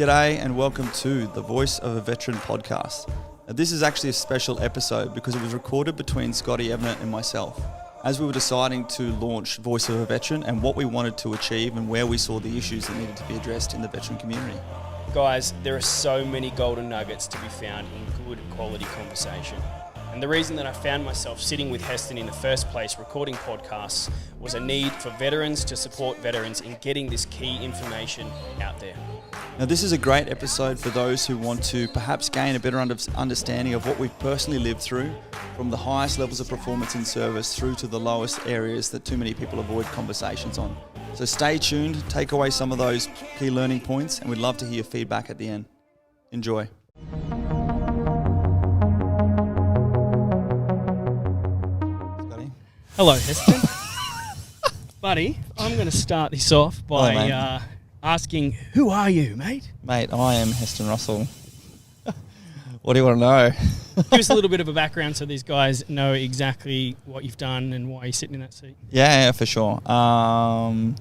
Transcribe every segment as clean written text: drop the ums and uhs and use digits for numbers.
G'day and welcome to the Voice of a Veteran podcast. Now, this is actually a special episode because it was recorded between Scotty Evennett and myself as we were deciding to launch Voice of a Veteran and what we wanted to achieve and where we saw the issues that needed to be addressed in the veteran community. Guys, there are so many golden nuggets to be found in good quality conversation. And the reason that I found myself sitting with Heston in the first place recording podcasts was a need for veterans to support veterans in getting this key information out there. Now, this is a great episode for those who want to perhaps gain a better understanding of what we've personally lived through, from the highest levels of performance in service through to the lowest areas that too many people avoid conversations on. So stay tuned, take away some of those key learning points, and we'd love to hear your feedback at the end. Enjoy. Scotty? Hello, Heston. Buddy, I'm going to start this off by asking, who are you, mate? Mate, I am Heston Russell. What do you want to know? Give us a little bit of a background so these guys know exactly what you've done and why you're sitting in that seat. Yeah, for sure. Born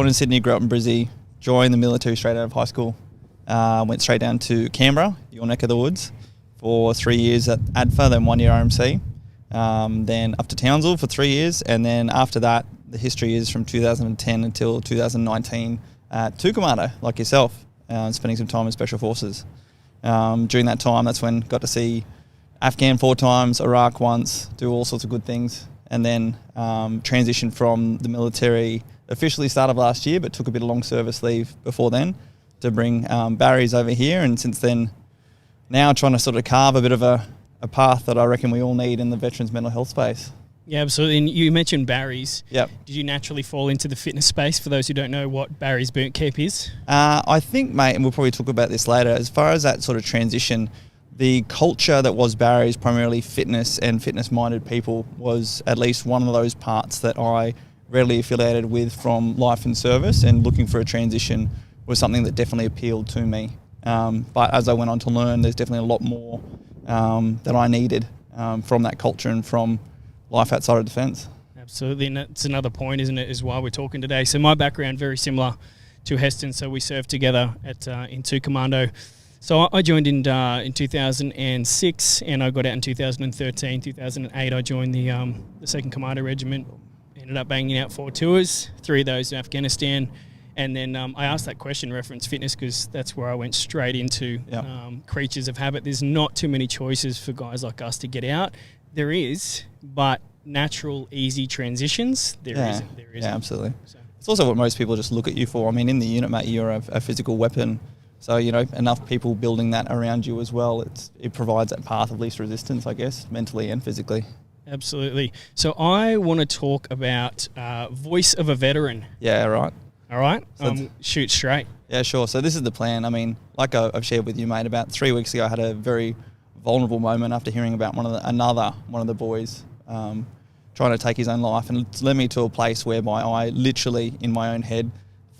in Sydney, grew up in Brizzy, joined the military straight out of high school. Went straight down to Canberra, your neck of the woods, for 3 years at ADFA, then 1 year RMC. Then up to Townsville for 3 years, and then after that, the history is from 2010 until 2019 at Commando, like yourself, spending some time in Special Forces. During that time, that's when got to see Afghan 4 times, Iraq once, do all sorts of good things, and then transitioned from the military. Officially started last year, but took a bit of long service leave before then to bring Barry's over here, and since then, now trying to sort of carve a bit of a path that I reckon we all need in the veterans mental health space. Yeah, absolutely. And you mentioned Barry's. Yep. Did you naturally fall into the fitness space, for those who don't know what Barry's Boot Camp is? I think, mate, and we'll probably talk about this later, as far as that sort of transition, the culture that was Barry's, primarily fitness and fitness-minded people, was at least one of those parts that I readily affiliated with from life and service, and looking for a transition was something that definitely appealed to me. But as I went on to learn, there's definitely a lot more that I needed from that culture and from life outside of defence. Absolutely, and that's another point, isn't it, is why we're talking today. So my background, very similar to Heston, so we served together at in Commando. So I joined in 2006, and I got out in 2013. 2008, I joined the 2nd Commando Regiment. Ended up banging out 4 tours, 3 of those in Afghanistan. And then I asked that question, reference fitness, because that's where I went straight into creatures of habit. There's not too many choices for guys like us to get out. There is, but natural, easy transitions, there isn't. Yeah, absolutely. So. It's also what most people just look at you for. I mean, in the unit, mate, you're a physical weapon. So, you know, enough people building that around you as well, it provides that path of least resistance, I guess, mentally and physically. Absolutely. So I want to talk about Voice of a Veteran. Yeah, right. All right? So shoot straight. Yeah, sure. So this is the plan. I mean, like I've shared with you, mate, about 3 weeks ago I had a very vulnerable moment after hearing about one of the boys trying to take his own life, and it's led me to a place whereby I literally, in my own head,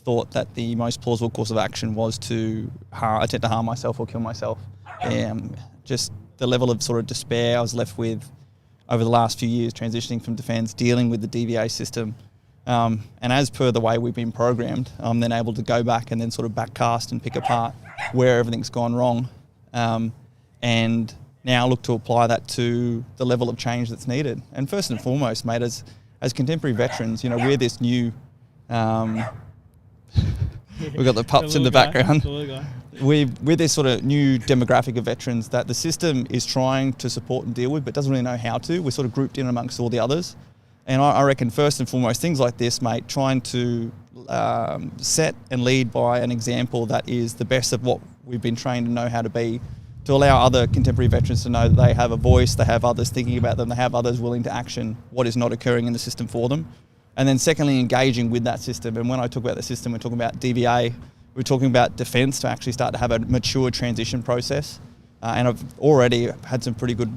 thought that the most plausible course of action was to attempt to harm myself or kill myself. Just the level of sort of despair I was left with over the last few years, transitioning from defence, dealing with the DVA system. And as per the way we've been programmed, I'm then able to go back and then sort of backcast and pick apart where everything's gone wrong. And now look to apply that to the level of change that's needed. And first and foremost, mate, as contemporary veterans, you know, we're this new... we've got the pups in the background. We're this sort of new demographic of veterans that the system is trying to support and deal with, but doesn't really know how to. We're sort of grouped in amongst all the others. And I reckon first and foremost, things like this, mate, trying to set and lead by an example that is the best of what we've been trained to know how to be, to allow other contemporary veterans to know that they have a voice, they have others thinking about them, they have others willing to action what is not occurring in the system for them. And then secondly, engaging with that system. And when I talk about the system, we're talking about DVA, we're talking about defence to actually start to have a mature transition process. And I've already had some pretty good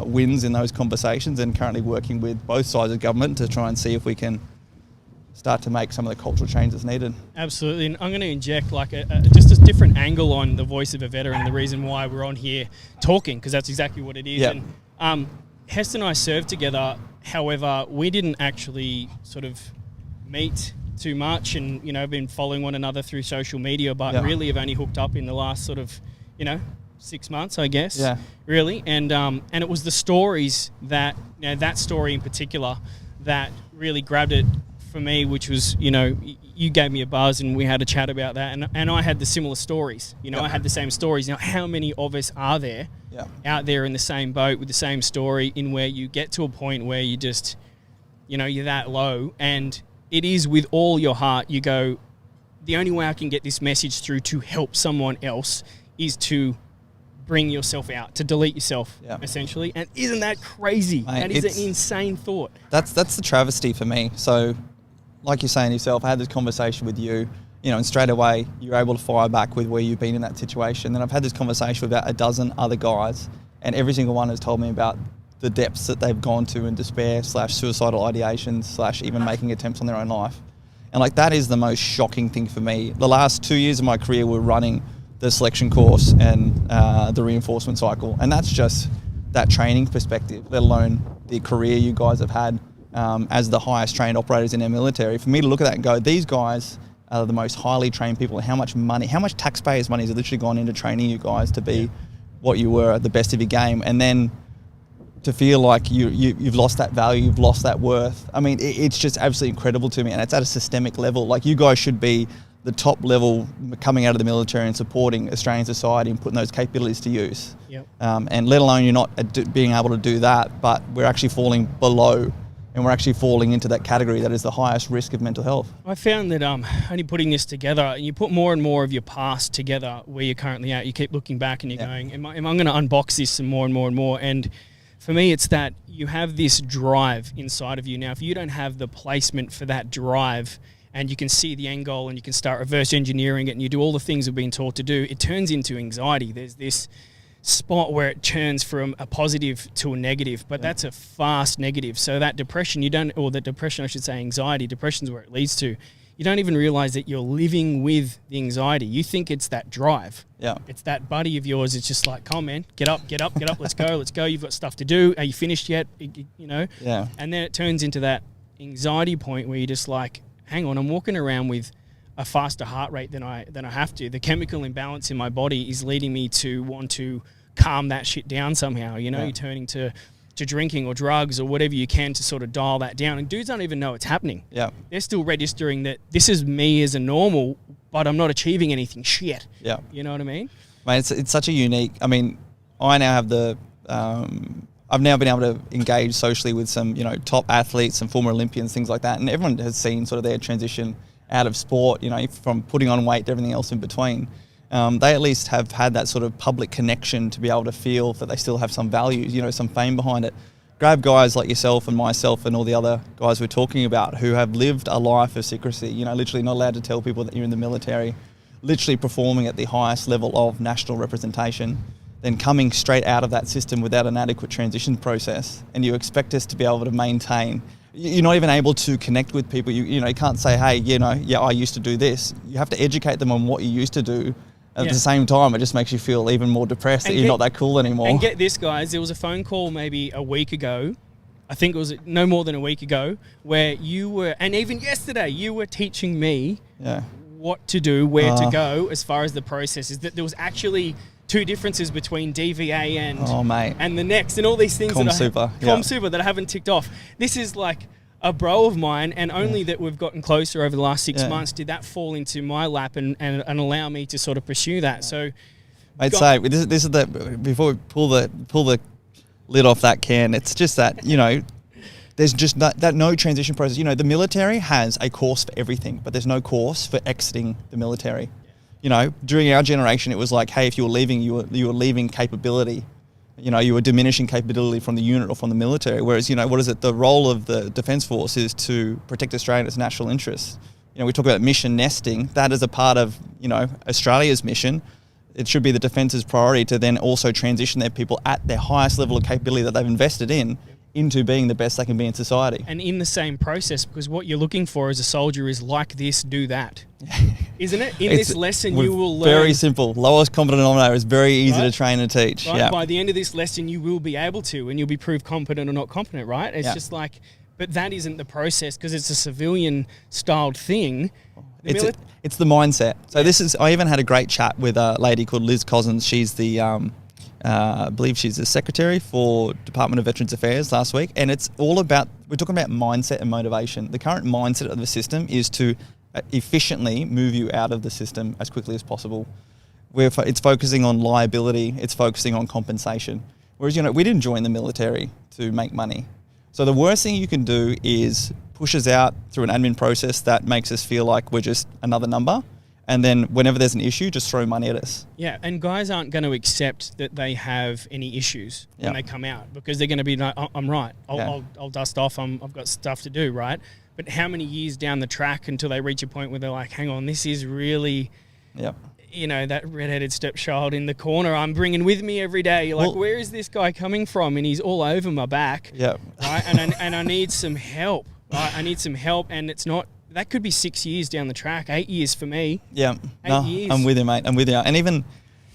wins in those conversations, and currently working with both sides of government to try and see if we can start to make some of the cultural change that's needed. Absolutely, and I'm going to inject like just a different angle on the Voice of a Veteran, the reason why we're on here talking, because that's exactly what it is. Yep. And Heston and I served together, however, we didn't actually sort of meet too much, and been following one another through social media, but really have only hooked up in the last sort of 6 months, I guess. Yeah. Really, and it was the stories that that story in particular that really grabbed it for me, which was you gave me a buzz and we had a chat about that, and I had the similar stories. I had the same stories. How many of us are there out there in the same boat with the same story, in where you get to a point where you just you're that low, and it is with all your heart you go, the only way I can get this message through to help someone else is to bring yourself out, to delete yourself, essentially. And isn't that crazy? Mate, that is an insane thought. That's the travesty for me. So, like you're saying yourself, I had this conversation with you, and straight away you're able to fire back with where you've been in that situation. Then I've had this conversation with about a dozen other guys, and every single one has told me about the depths that they've gone to in despair / suicidal ideations / even making attempts on their own life. And like, that is the most shocking thing for me. The last 2 years of my career were running the selection course and the reinforcement cycle, and that's just that training perspective, let alone the career you guys have had as the highest trained operators in our military. For me to look at that and go, these guys are the most highly trained people, how much taxpayers' money has literally gone into training you guys to be what you were at the best of your game, and then to feel like you've lost that value, you've lost that worth. I mean, it's just absolutely incredible to me, and it's at a systemic level. Like, you guys should be the top level coming out of the military and supporting Australian society and putting those capabilities to use. And let alone you're not being able to do that, but we're actually falling below, and we're actually falling into that category that is the highest risk of mental health. I found that only putting this together, you put more and more of your past together where you're currently at. You keep looking back and you're going, am I going to unbox this and more and more and more? And for me, it's that you have this drive inside of you. Now, if you don't have the placement for that drive, and you can see the end goal and you can start reverse engineering it and you do all the things we've been taught to do, it turns into anxiety. There's this spot where it turns from a positive to a negative, but that's a fast negative. So that depression, anxiety, depression's where it leads to. You don't even realize that you're living with the anxiety. You think it's that drive. It's that buddy of yours. It's just like, come on, man, get up, let's go. You've got stuff to do. Are you finished yet? And then it turns into that anxiety point where you're just like, hang on, I'm walking around with a faster heart rate than I have to. The chemical imbalance in my body is leading me to want to calm that shit down somehow. You're turning to drinking or drugs or whatever you can to sort of dial that down. And dudes don't even know it's happening. They're still registering that this is me as a normal, but I'm not achieving anything shit. You know what I mean? Mate, it's such a unique... I mean, I now have the... I've now been able to engage socially with some, top athletes and former Olympians, things like that. And everyone has seen sort of their transition out of sport, from putting on weight to everything else in between. They at least have had that sort of public connection to be able to feel that they still have some values, some fame behind it. Grab guys like yourself and myself and all the other guys we're talking about who have lived a life of secrecy, literally not allowed to tell people that you're in the military, literally performing at the highest level of national representation, then coming straight out of that system without an adequate transition process, and you expect us to be able to maintain. You're not even able to connect with people. You can't say, hey, I used to do this. You have to educate them on what you used to do. At the same time, it just makes you feel even more depressed that you're not that cool anymore. And get this, guys, there was a phone call maybe a week ago, I think it was no more than a week ago, where you were, and even yesterday, you were teaching me what to do, where to go as far as the process is. That there was actually two differences between DVA and the next, and all these things Super that I haven't ticked off. This is like a bro of mine, and only that we've gotten closer over the last 6 months did that fall into my lap and allow me to sort of pursue that. So I'd say this is the, before we pull the lid off that can, it's just that there's just that no transition process. The military has a course for everything, but there's no course for exiting the military. During our generation, it was like, hey, if you were leaving, you were leaving capability. You were diminishing capability from the unit or from the military. Whereas, what is it? The role of the Defence Force is to protect Australia and its national interests. We talk about mission nesting. That is a part of, Australia's mission. It should be the Defence's priority to then also transition their people at their highest level of capability that they've invested in into being the best they can be in society. And in the same process, because what you're looking for as a soldier is like this, do that. Isn't it? In this lesson, you will learn. Very simple. Lowest common denominator is very easy to train and teach. Right? By the end of this lesson, you will be able to, and you'll be proved competent or not competent, right? It's just like But that isn't the process because it's a civilian-styled thing. It's the mindset. So I even had a great chat with a lady called Liz Cousins. She's the, I believe she's the secretary for Department of Veterans Affairs last week. And it's all about, we're talking about mindset and motivation. The current mindset of the system is to efficiently move you out of the system as quickly as possible. It's focusing on liability. It's focusing on compensation. Whereas, we didn't join the military to make money. So the worst thing you can do is push us out through an admin process that makes us feel like we're just another number. And then whenever there's an issue, just throw money at us. Yeah, and guys aren't going to accept that they have any issues when they come out because they're going to be like, I'm right. I'll dust off. I've got stuff to do, right? But how many years down the track until they reach a point where they're like, hang on, this is really... Yep. That redheaded stepchild in the corner I'm bringing with me every day. You're like, where is this guy coming from? And he's all over my back. Yeah. Right. And I need some help. Right. I need some help. And it's not, that could be 6 years down the track, 8 years for me. Yeah. 8 years. I'm with you, mate. I'm with you. And even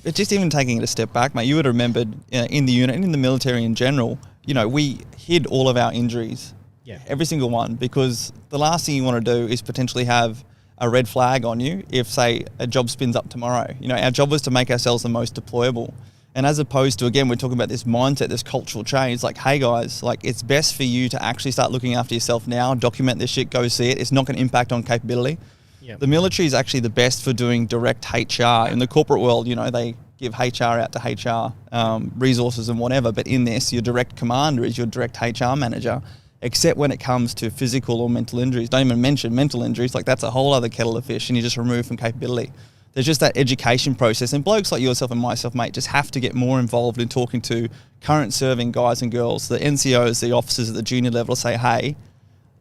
taking it a step back, mate, you would have remembered in the unit and in the military in general, we hid all of our injuries. Yeah. Every single one, because the last thing you want to do is potentially have a red flag on you if, say, a job spins up tomorrow. Our job was to make ourselves the most deployable. And as opposed to, again, we're talking about this mindset, this cultural change. It's like, hey guys, it's best for you to actually start looking after yourself now, document this shit, go see it. It's not going to impact on capability. Yep. The military is actually the best for doing direct HR. In the corporate world, they give HR out to HR resources and whatever. But in this, your direct commander is your direct HR manager. Except when it comes to physical or mental injuries. Don't even mention mental injuries, that's a whole other kettle of fish and you just remove from capability. There's just that education process, and blokes like yourself and myself, mate, just have to get more involved in talking to current serving guys and girls, the NCOs, the officers at the junior level, to say, hey,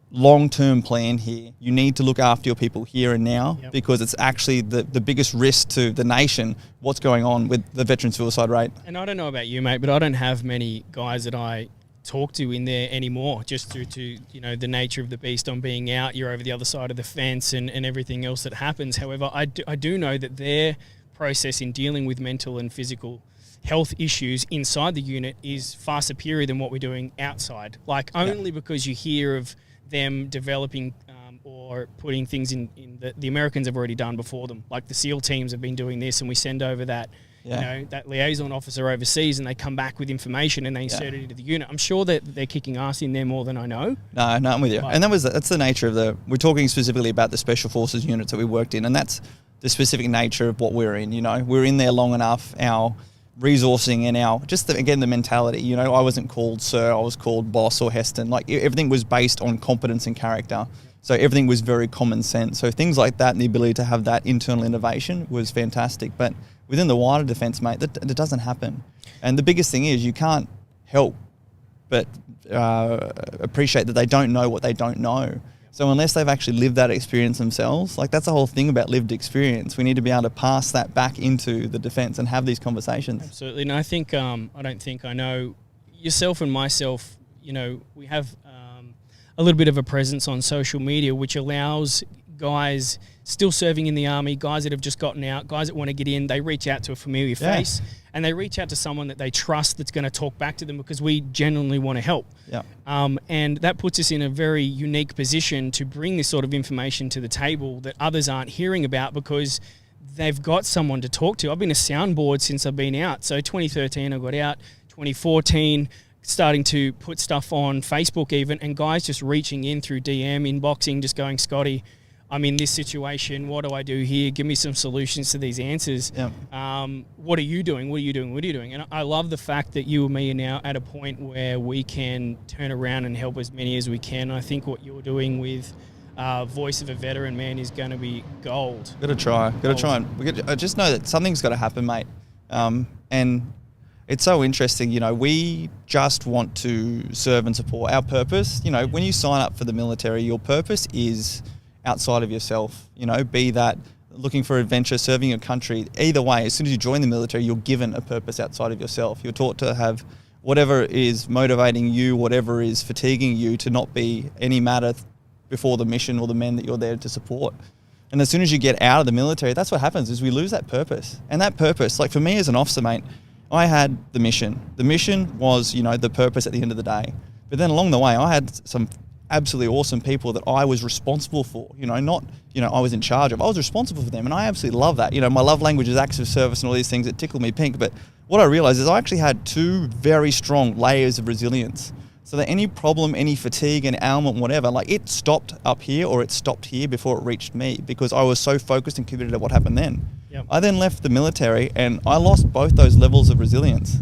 long-term plan here. You need to look after your people here and now because it's actually the biggest risk to the nation, what's going on with the veteran suicide rate. And I don't know about you, mate, but I don't have many guys that I talk to in there anymore, just due to the nature of the beast on being out. You're over the other side of the fence and everything else that happens. However, I do know that their process in dealing with mental and physical health issues inside the unit is far superior than what we're doing outside. Only because you hear of them developing or putting things in that the Americans have already done before them. Like the SEAL teams have been doing this, and we send over that that liaison officer overseas, and they come back with information and they insert it into the unit. I'm sure that they're kicking ass in there more than I know. No, I'm with you. And that's the nature of we're talking specifically about the Special Forces units that we worked in, and that's the specific nature of what we're in. We're in there long enough, our resourcing and the mentality. I wasn't called sir, I was called boss or Heston. Everything was based on competence and character. So everything was very common sense. So things like that and the ability to have that internal innovation was fantastic. But within the wider defence, mate, that doesn't happen. And the biggest thing is you can't help but appreciate that they don't know what they don't know. So unless they've actually lived that experience themselves, that's the whole thing about lived experience. We need to be able to pass that back into the defence and have these conversations. Absolutely. And I think, I know yourself and myself, we have a little bit of a presence on social media, which allows guys still serving in the army, guys that have just gotten out, guys that want to get in, they reach out to a familiar face and they reach out to someone that they trust that's going to talk back to them because we genuinely want to help. Yeah. And that puts us in a very unique position to bring this sort of information to the table that others aren't hearing about because they've got someone to talk to. I've been a soundboard since I've been out. So 2013 I got out, 2014 starting to put stuff on Facebook even, and guys just reaching in through DM, inboxing, just going, Scotty, I'm in this situation. What do I do here? Give me some solutions to these answers. Yep. What are you doing? What are you doing? What are you doing? And I love the fact that you and me are now at a point where we can turn around and help as many as we can. I think what you're doing with Voice of a Veteran, man, is going to be gold. Got to try. I just know that something's got to happen, mate. And it's so interesting, we just want to serve and support. Our purpose, when you sign up for the military, your purpose is outside of yourself, be that looking for adventure, serving your country. Either way, as soon as you join the military, you're given a purpose outside of yourself. You're taught to have whatever is motivating you, whatever is fatiguing you, to not be any matter before the mission or the men that you're there to support. And as soon as you get out of the military, that's what happens, is we lose that purpose. And that purpose, for me as an officer, mate, I had the mission. The mission was, the purpose at the end of the day. But then along the way, I had some absolutely awesome people that I was responsible for, not, I was in charge of. I was responsible for them, and I absolutely love that. My love language is acts of service and all these things that tickle me pink. But what I realized is I actually had 2 very strong layers of resilience. So that any problem, any fatigue, any ailment, whatever, like it stopped up here or it stopped here before it reached me, because I was so focused and committed to what happened then. Yep. I then left the military and I lost both those levels of resilience.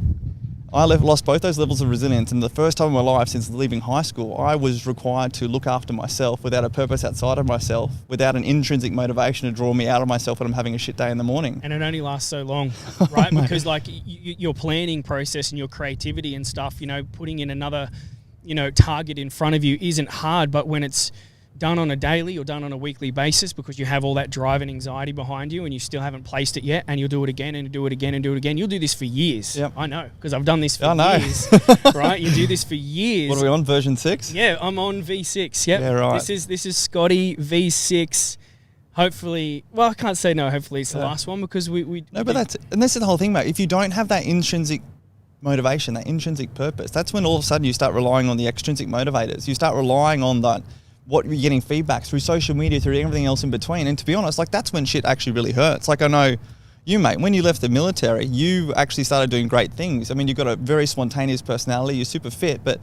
Lost both those levels of resilience, and the first time in my life since leaving high school, I was required to look after myself without a purpose outside of myself, without an intrinsic motivation to draw me out of myself when I'm having a shit day in the morning. And it only lasts so long, right? Because like your planning process and your creativity and stuff, putting in another, target in front of you isn't hard, but when it's done on a daily or done on a weekly basis, because you have all that drive and anxiety behind you and you still haven't placed it yet, and you'll do it again and do it again and do it again. You'll do this for years. Yep. I know, because I've done this for years, right? You do this for years. What are we on, version 6? Yeah, I'm on V6. Yep. Yeah, right. This is Scotty V6. Hopefully, well, I can't say no. Hopefully it's the last one, because we No, but this is the whole thing, mate. If you don't have that intrinsic motivation, that intrinsic purpose, that's when all of a sudden you start relying on the extrinsic motivators. You start relying on that, what you're getting feedback through social media, through everything else in between. And to be honest, like that's when shit actually really hurts. Like I know you, mate, when you left the military, you actually started doing great things. I mean, you've got a very spontaneous personality, you're super fit, but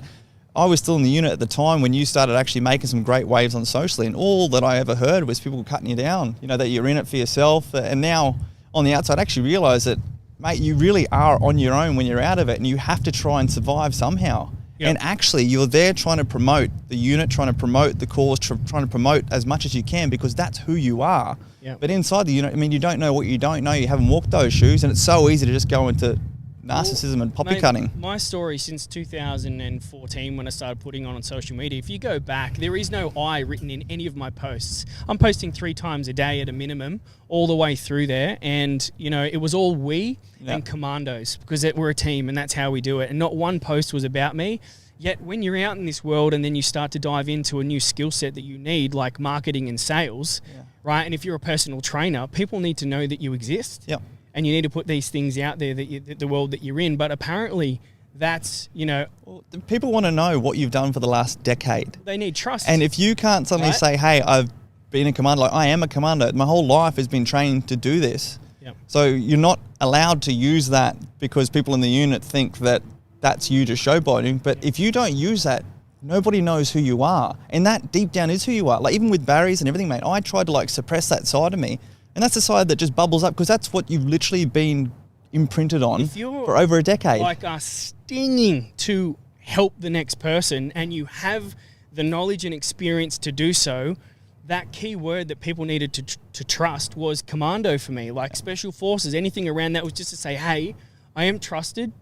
I was still in the unit at the time when you started actually making some great waves on socially, and all that I ever heard was people cutting you down, that you're in it for yourself. And now on the outside, I actually realize that, mate, you really are on your own when you're out of it, and you have to try and survive somehow. Yep. And actually, you're there trying to promote the unit, trying to promote the cause, trying to promote as much as you can, because that's who you are. Yep. But inside the unit, I mean, you don't know what you don't know. You haven't walked those shoes, and it's so easy to just go into narcissism and poppycutting. My story since 2014, when I started putting on social media, if you go back, there is no I written in any of my posts. I'm posting 3 times a day at a minimum, all the way through there. And, it was all we and commandos, because we're a team and that's how we do it. And not one post was about me. Yet when you're out in this world and then you start to dive into a new skill set that you need, like marketing and sales, right? And if you're a personal trainer, people need to know that you exist. Yep. And you need to put these things out there, that the world that you're in. But apparently that's, Well, people want to know what you've done for the last decade. They need trust. And if you can't suddenly say, hey, I've been a commando, like I am a commando, my whole life has been trained to do this. Yep. So you're not allowed to use that because people in the unit think that that's you just showboating. But if you don't use that, nobody knows who you are. And that deep down is who you are. Like even with barriers and everything, mate, I tried to suppress that side of me. And that's the side that just bubbles up, because that's what you've literally been imprinted on for over a decade. Like stinging to help the next person, and you have the knowledge and experience to do so, that key word that people needed to trust was commando for me. Like special forces, anything around that was just to say, hey, I am trusted.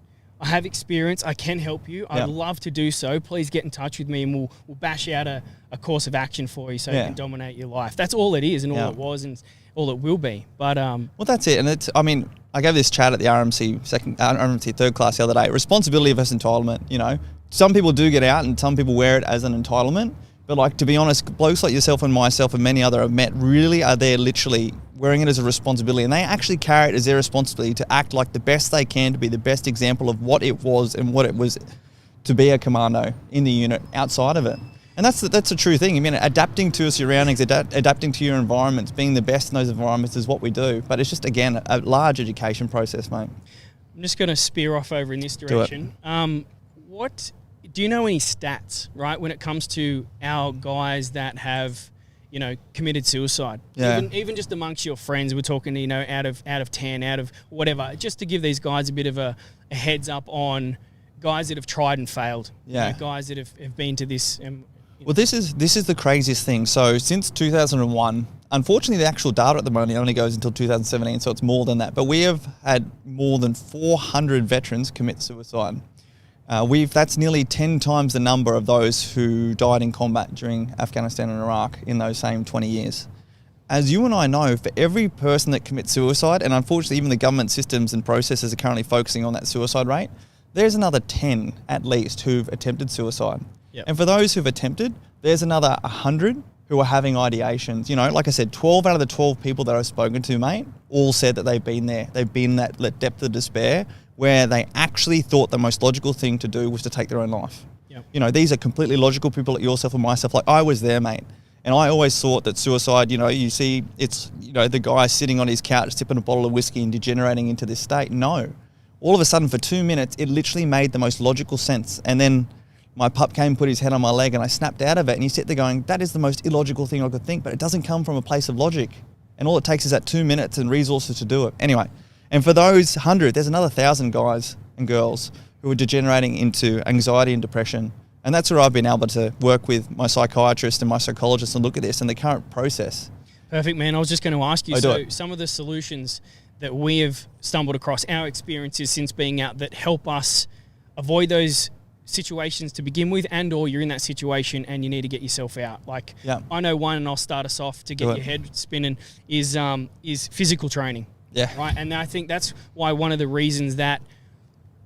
I have experience. I can help you. I'd love to do so. Please get in touch with me, and we'll bash out a course of action for you so you can dominate your life. That's all it is, and all it was, and all it will be. But well, that's it. And I gave this chat at the RMC third class the other day. Responsibility versus entitlement. Some people do get out, and some people wear it as an entitlement. But to be honest, blokes like yourself and myself and many other I've met really are there literally wearing it as a responsibility, and they actually carry it as their responsibility to act like the best they can, to be the best example of what it was and what it was to be a commando in the unit outside of it. And that's a true thing. I mean, adapting to surroundings, adapting to your environments, being the best in those environments is what we do. But it's just, again, a large education process, mate. I'm just going to spear off over in this direction. What do you know any stats, right, when it comes to our guys that have, committed suicide? Yeah. Even just amongst your friends, we're talking, out of 10, out of whatever, just to give these guys a bit of a heads up on guys that have tried and failed. Yeah. Guys that have been to this. Well, this is the craziest thing. So since 2001, unfortunately, the actual data at the moment only goes until 2017, so it's more than that. But we have had more than 400 veterans commit suicide. That's nearly 10 times the number of those who died in combat during Afghanistan and Iraq in those same 20 years. As you and I know, for every person that commits suicide, and unfortunately even the government systems and processes are currently focusing on that suicide rate, there's another 10 at least who've attempted suicide. Yep. And for those who've attempted, there's another 100 who are having ideations. Like I said, 12 out of the 12 people that I've spoken to, mate, all said that they've been there. They've been that depth of despair where they actually thought the most logical thing to do was to take their own life. Yep. You know, these are completely logical people like yourself and myself. Like, I was there, mate. And I always thought that suicide, you know, you see it's, you know, the guy sitting on his couch sipping a bottle of whiskey and degenerating into this state. No. All of a sudden, for 2 minutes, it literally made the most logical sense. And then my pup came and put his head on my leg and I snapped out of it. And you sit there going, that is the most illogical thing I could think, but it doesn't come from a place of logic. And all it takes is that 2 minutes and resources to do it. Anyway, and for those 100, there's another 1,000 guys and girls who are degenerating into anxiety and depression. And that's where I've been able to work with my psychiatrist and my psychologist and look at this and the current process. Perfect, man. I was just going to ask you, so some of the solutions that we have stumbled across, our experiences since being out, that help us avoid those situations to begin with, and or you're in that situation and you need to get yourself out. Like, I know one, and I'll start us off to get your head spinning, is physical training. Yeah. Right. And I think that's why one of the reasons that,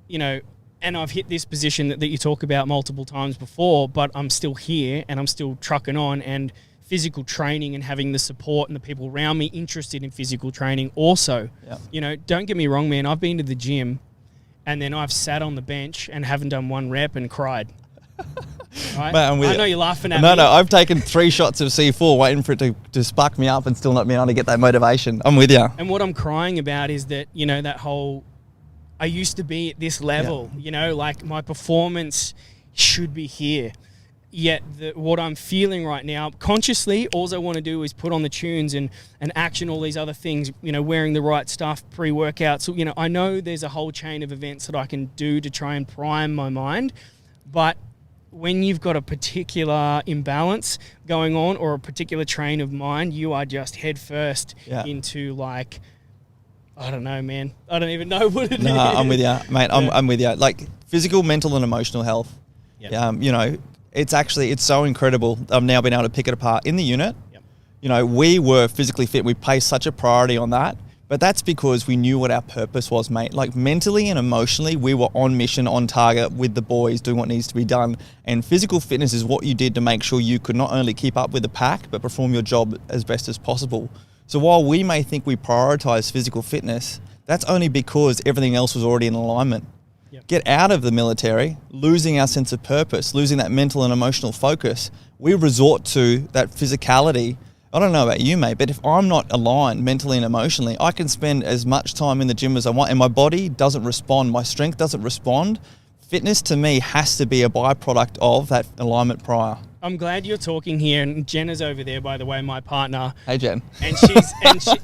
you know, and I've hit this position that you talk about multiple times before, but I'm still here and I'm still trucking on, and physical training and having the support and the people around me interested in physical training also. You know, don't get me wrong, man. I've been to the gym and then I've sat on the bench and haven't done one rep and cried. Right? Mate, I know you're laughing at me. No, I've taken 3 shots of C4 waiting for it to spark me up and still not being able to get that motivation. I'm with you. And what I'm crying about is that, you know, that whole, I used to be at this level, you know, like my performance should be here. Yet what I'm feeling right now, consciously, all I want to do is put on the tunes and action all these other things, you know, wearing the right stuff, pre-workouts. So, you know, I know there's a whole chain of events that I can do to try and prime my mind. But when you've got a particular imbalance going on or a particular train of mind, you are just head first into, like, I don't know, man. I don't even know what it is. No, I'm with you, mate. I'm with you. Like, physical, mental, and emotional health. You know, it's so incredible. I've now been able to pick it apart in the unit. You know, we were physically fit. We placed such a priority on that. But that's because we knew what our purpose was, mate. Like, mentally and emotionally, we were on mission, on target with the boys, doing what needs to be done. And physical fitness is what you did to make sure you could not only keep up with the pack, but perform your job as best as possible. So while we may think we prioritize physical fitness, that's only because everything else was already in alignment. Get out of the military, losing our sense of purpose, losing that mental and emotional focus, we resort to that physicality. I don't know about you, mate, but if I'm not aligned mentally and emotionally, I can spend as much time in the gym as I want and my body doesn't respond, my strength doesn't respond. Fitness to me has to be a byproduct of that alignment prior. I'm glad you're talking here, and Jenna's over there, by the way, my partner. Hey, Jen. And she's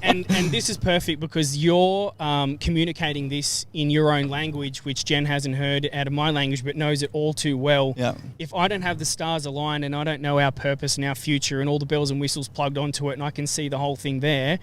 and this is perfect because you're communicating this in your own language, which Jen hasn't heard out of my language, but knows it all too well. If I don't have the stars aligned and I don't know our purpose and our future and all the bells and whistles plugged onto it, and I can see the whole thing there,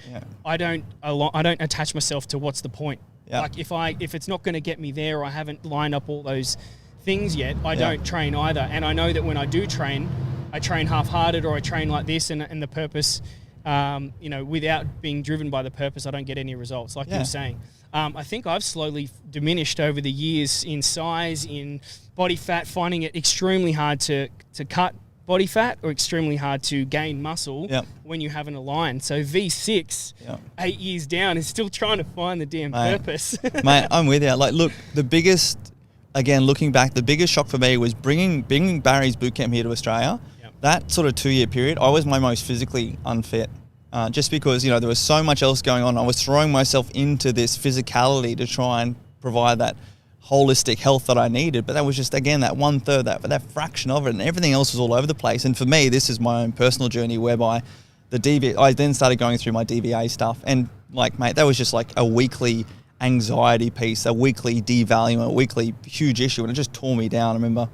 I don't attach myself to what's the point. Like, if it's not going to get me there, or I haven't lined up all those things yet, I don't train either. And I know that when I do train, I train half-hearted, or I train like this, and the purpose, you know, without being driven by the purpose, I don't get any results, like you were saying. I think I've slowly diminished over the years in size, in body fat, finding it extremely hard to cut body fat or extremely hard to gain muscle when you haven't aligned. So V6, 8 years down, is still trying to find the damn purpose. Mate, I'm with you. Like, look, the biggest, again, looking back, the biggest shock for me was bringing Barry's boot camp here to Australia. That sort of 2-year period, I was my most physically unfit. Just because, you know, there was so much else going on. I was throwing myself into this physicality to try and provide that holistic health that I needed, but that was just, again, that 1/3, that fraction of it, and everything else was all over the place. And for me, this is my own personal journey whereby I then started going through my DVA stuff, and, like, mate, that was just like a weekly anxiety piece, a weekly devaluing, a weekly huge issue, and it just tore me down. I remember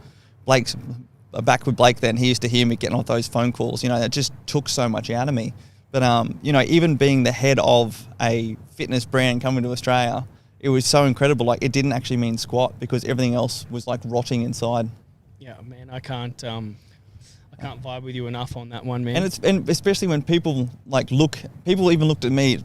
back with Blake then, he used to hear me getting off those phone calls, you know, that just took so much out of me. But, you know, even being the head of a fitness brand coming to Australia, it was so incredible. Like, it didn't actually mean squat because everything else was like rotting inside. Yeah, man, I can't vibe with you enough on that one, man. And especially when people people even looked at me,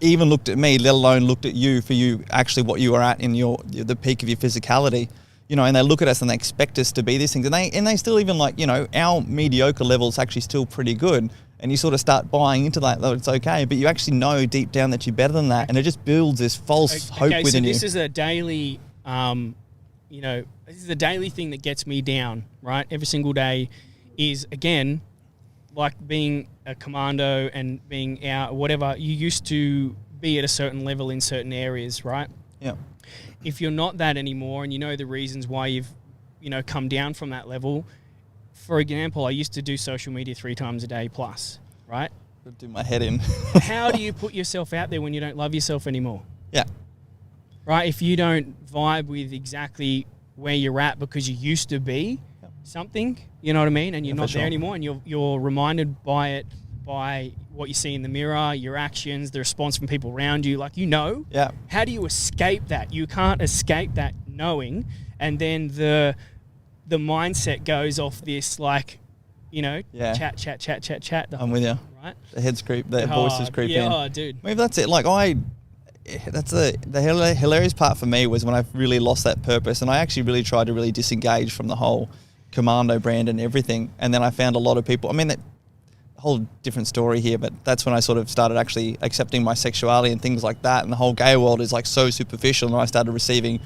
let alone looked at you for you actually what you were at in the peak of your physicality. You know, and they look at us and they expect us to be these things, and they still even, like, you know, our mediocre level is actually still pretty good. And you sort of start buying into that, though it's okay, but you actually know deep down that you're better than that, and it just builds this false hope within you. So this is a daily you know, this is a daily thing that gets me down, right? Every single day is, again, like being a commando and being out, whatever, you used to be at a certain level in certain areas, right? Yeah. If you're not that anymore and you know the reasons why you've, you know, come down from that level, for example, I used to do social media 3 times a day plus, right? Do my head in. How do you put yourself out there when you don't love yourself anymore? Yeah. Right? If you don't vibe with exactly where you're at because you used to be something, you know what I mean? And you're not there anymore, and you're reminded by it, by what you see in the mirror, your actions, the response from people around you, like, you know. Yeah. How do you escape that? You can't escape that knowing, and then the mindset goes off this, like, you know, chat. I'm with you. Right? The heads creep, the voices creep in. Oh, dude. Maybe that's it. Like that's the hilarious part for me was when I really lost that purpose, and I actually really tried to really disengage from the whole commando brand and everything. And then I found a lot of people, I mean, that whole different story here, but that's when I sort of started actually accepting my sexuality and things like that. And the whole gay world is like so superficial, and I started receiving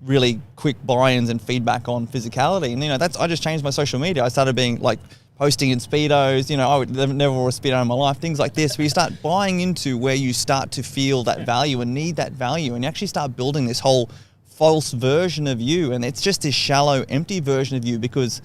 really quick buy-ins and feedback on physicality. And, you know, I just changed my social media. I started being like posting in Speedos, you know, I would never wore a Speedo in my life, things like this, where you start buying into where you start to feel that value and need that value, and you actually start building this whole false version of you. And it's just this shallow, empty version of you because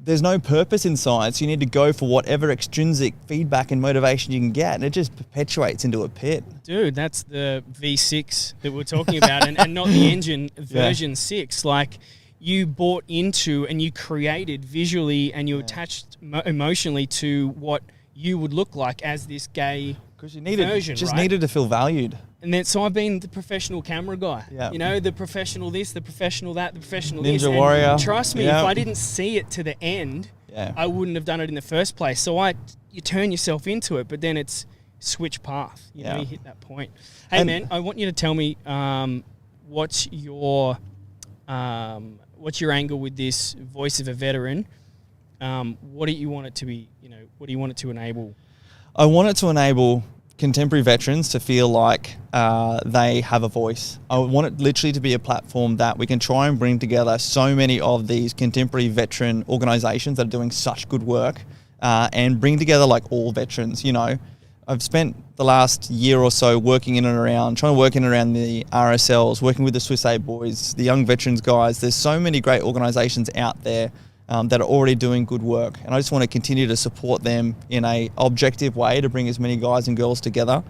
there's no purpose inside. So you need to go for whatever extrinsic feedback and motivation you can get, and it just perpetuates into a pit. Dude, that's the V6 that we're talking about, and not the engine version 6. Like, you bought into and you created visually, and you attached emotionally to what you would look like as this gay version, needed to feel valued. And then, so I've been the professional camera guy, you know, the professional this, the professional that, the professional Ninja this. Ninja warrior. Trust me, if I didn't see it to the end, I wouldn't have done it in the first place. So you turn yourself into it, but then it's switch path. You know, you hit that point. Hey, man, I want you to tell me what's your angle with this voice of a veteran? What do you want it to be? You know, what do you want it to enable? I want it to enable contemporary veterans to feel like they have a voice. I want it literally to be a platform that we can try and bring together so many of these contemporary veteran organisations that are doing such good work and bring together like all veterans. You know, I've spent the last year or so trying to work in and around the RSLs, working with the Swiss Aid Boys, the Young Veterans guys. There's so many great organisations out there that are already doing good work, and I just want to continue to support them in a objective way to bring as many guys and girls together.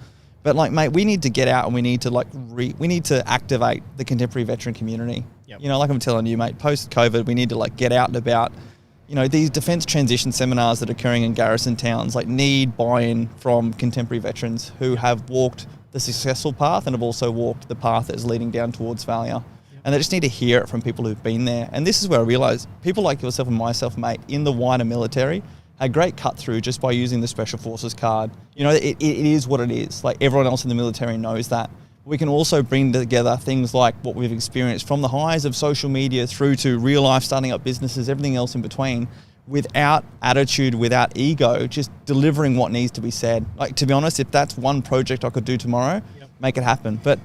But like, mate, we need to get out and we need to we need to activate the contemporary veteran community. You know, like I'm telling you, mate, post-COVID, we need to like get out and about. You know, these defence transition seminars that are occurring in garrison towns like need buy-in from contemporary veterans who have walked the successful path and have also walked the path that is leading down towards failure. And they just need to hear it from people who've been there. And this is where I realised people like yourself and myself, mate, in the wider military, had great cut through just by using the Special Forces card. You know, it is what it is. Like, everyone else in the military knows that. We can also bring together things like what we've experienced from the highs of social media through to real life, starting up businesses, everything else in between, without attitude, without ego, just delivering what needs to be said. Like, to be honest, if that's one project I could do tomorrow, make it happen. But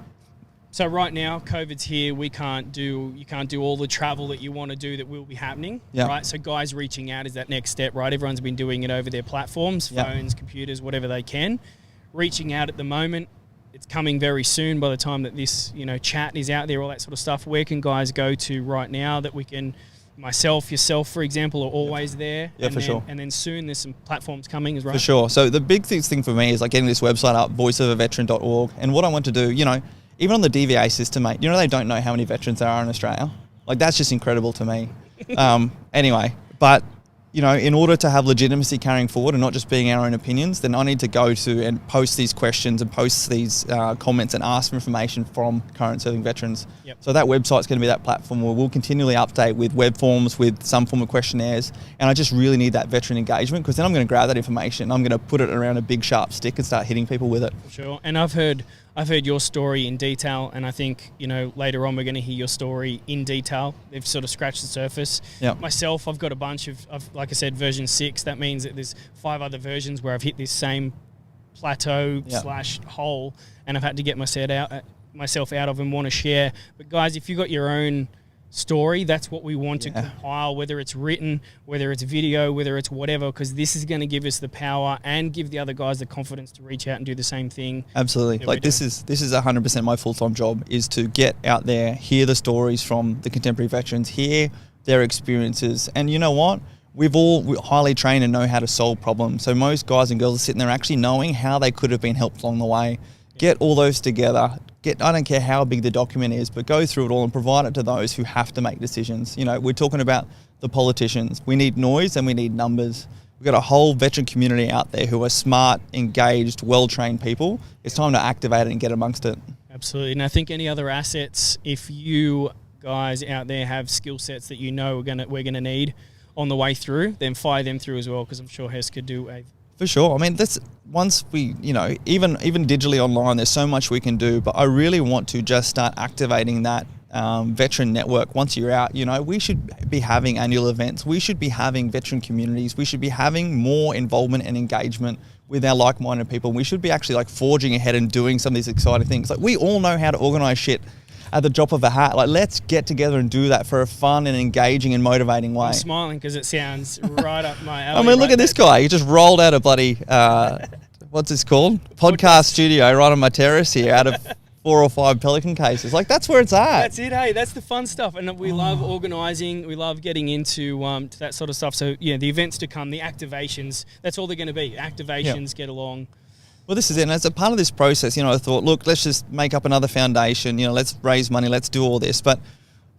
so right now, COVID's here. You can't do all the travel that you want to do that will be happening, right? So guys reaching out is that next step, right? Everyone's been doing it over their platforms, phones, computers, whatever they can. Reaching out at the moment, it's coming very soon by the time that this, you know, chat is out there, all that sort of stuff. Where can guys go to right now that we can, myself, yourself, for example, are always there? Yeah, for sure. And then soon there's some platforms coming as well. For sure. So the big thing for me is like getting this website up, voiceofaveteran.org. And what I want to do, you know, even on the DVA system, mate, you know, they don't know how many veterans there are in Australia. Like, that's just incredible to me. Anyway, but, you know, in order to have legitimacy carrying forward and not just being our own opinions, then I need to go to and post these questions and post these comments and ask for information from current serving veterans. So that website's going to be that platform where we'll continually update with web forms, with some form of questionnaires. And I just really need that veteran engagement, because then I'm going to grab that information, I'm going to put it around a big sharp stick and start hitting people with it. For sure. And I've heard your story in detail, and I think, you know, later on we're going to hear your story in detail. They've sort of scratched the surface. Myself, I've got a bunch of, like I said, version 6. That means that there's 5 other versions where I've hit this same plateau / hole, and I've had to get myself out of and want to share. But guys, if you've got your own story. That's what we want to compile, whether it's written, whether it's video, whether it's whatever, because this is going to give us the power and give the other guys the confidence to reach out and do the same thing. Absolutely. Like this is 100% my full-time job, is to get out there, hear the stories from the contemporary veterans, hear their experiences. And you know what? We're highly trained and know how to solve problems. So most guys and girls are sitting there actually knowing how they could have been helped along the way. Get all those together. I don't care how big the document is, but go through it all and provide it to those who have to make decisions. You know, we're talking about the politicians. We need noise and we need numbers. We've got a whole veteran community out there who are smart, engaged, well-trained people. It's time to activate it and get amongst it. Absolutely. And I think any other assets, if you guys out there have skill sets that you know we're gonna need on the way through, then fire them through as well, because I'm sure Hes could do a... For sure. I mean, that's once we, you know, even digitally online, there's so much we can do, but I really want to just start activating that veteran network. Once you're out, you know, we should be having annual events. We should be having veteran communities. We should be having more involvement and engagement with our like-minded people. We should be actually like forging ahead and doing some of these exciting things. Like, we all know how to organize shit at the drop of a hat. Like, let's get together and do that for a fun and engaging and motivating way. I'm smiling because it sounds right up my alley. I mean, look at this guy. He just rolled out a bloody, what's this called? Podcast studio right on my terrace here out of 4 or 5 Pelican cases. Like, that's where it's at. That's it, hey. That's the fun stuff. And we love organising. We love getting into to that sort of stuff. So, yeah, the events to come, the activations, that's all they're going to be. Activations, get along. Well, this is it. And as a part of this process, you know, I thought, look, let's just make up another foundation. You know, let's raise money. Let's do all this. But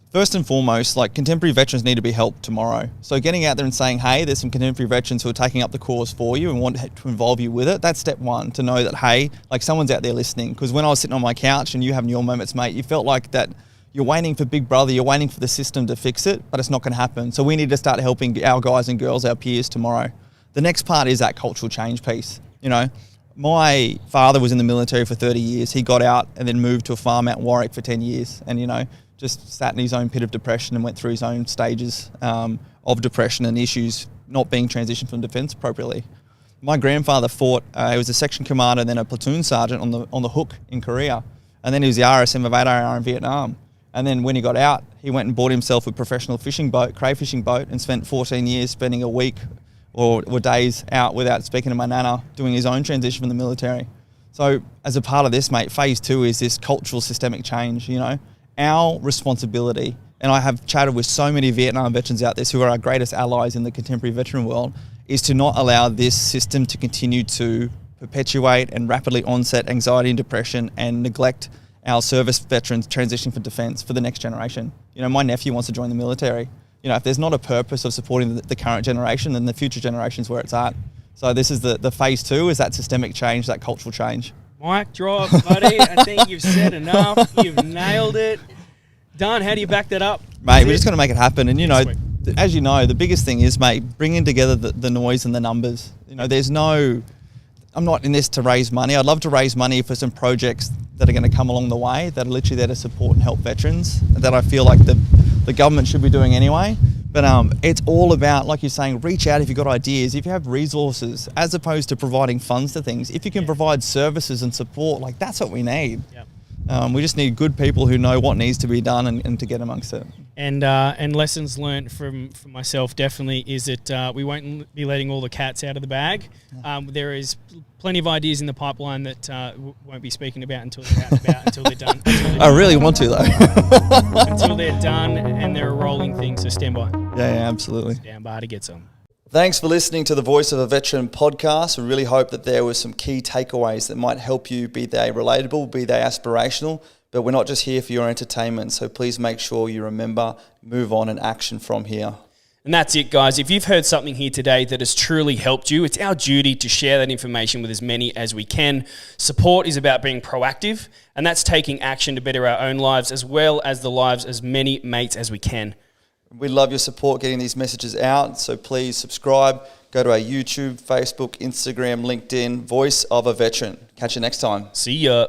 first and foremost, like, contemporary veterans need to be helped tomorrow. So getting out there and saying, hey, there's some contemporary veterans who are taking up the cause for you and want to involve you with it. That's step one, to know that, hey, like, someone's out there listening. Because when I was sitting on my couch and you having your moments, mate, you felt like that you're waiting for Big Brother, you're waiting for the system to fix it, but it's not going to happen. So we need to start helping our guys and girls, our peers tomorrow. The next part is that cultural change piece, you know. My father was in the military for 30 years. He got out and then moved to a farm out in Warwick for 10 years and, you know, just sat in his own pit of depression and went through his own stages of depression and issues not being transitioned from defence appropriately. My grandfather fought, he was a section commander and then a platoon sergeant on the Hook in Korea. And then he was the RSM of 8AR in Vietnam. And then when he got out, he went and bought himself a professional fishing boat, crayfishing boat, and spent 14 years spending a week or days out without speaking to my nana, doing his own transition from the military. So as a part of this, mate, phase 2 is this cultural systemic change, you know. Our responsibility, and I have chatted with so many Vietnam veterans out there who are our greatest allies in the contemporary veteran world, is to not allow this system to continue to perpetuate and rapidly onset anxiety and depression and neglect our service veterans transitioning for defence for the next generation. You know, my nephew wants to join the military. You know, if there's not a purpose of supporting the current generation, then the future generation's where it's at. So this is the phase 2, is that systemic change, that cultural change. Mic drop, buddy. I think you've said enough. You've nailed it. Done. How do you back that up? Mate, we're just going to make it happen. And, you know, as you know, the biggest thing is, mate, bringing together the noise and the numbers. You know, I'm not in this to raise money. I'd love to raise money for some projects that are going to come along the way that are literally there to support and help veterans, that I feel like the government should be doing anyway. But it's all about, like you're saying, reach out if you've got ideas, if you have resources, as opposed to providing funds to things. If you can provide services and support, like, that's what we need. Yep. We just need good people who know what needs to be done and to get amongst it. And lessons learned from myself definitely is that we won't be letting all the cats out of the bag. There is plenty of ideas in the pipeline that won't be speaking about until they're out and about, until they're done. I really want to, though. Until they're done and they're a rolling thing, so stand by. Yeah, absolutely. Stand by to get some. Thanks for listening to the Voice of a Veteran podcast. We really hope that there were some key takeaways that might help you, be they relatable, be they aspirational, but we're not just here for your entertainment, so please make sure you remember, move on, and action from here. And that's it, guys. If you've heard something here today that has truly helped you, it's our duty to share that information with as many as we can. Support is about being proactive, and that's taking action to better our own lives as well as the lives as many mates as we can. We love your support getting these messages out, so please subscribe, go to our YouTube, Facebook, Instagram, LinkedIn, Voice of a Veteran. Catch you next time. See ya.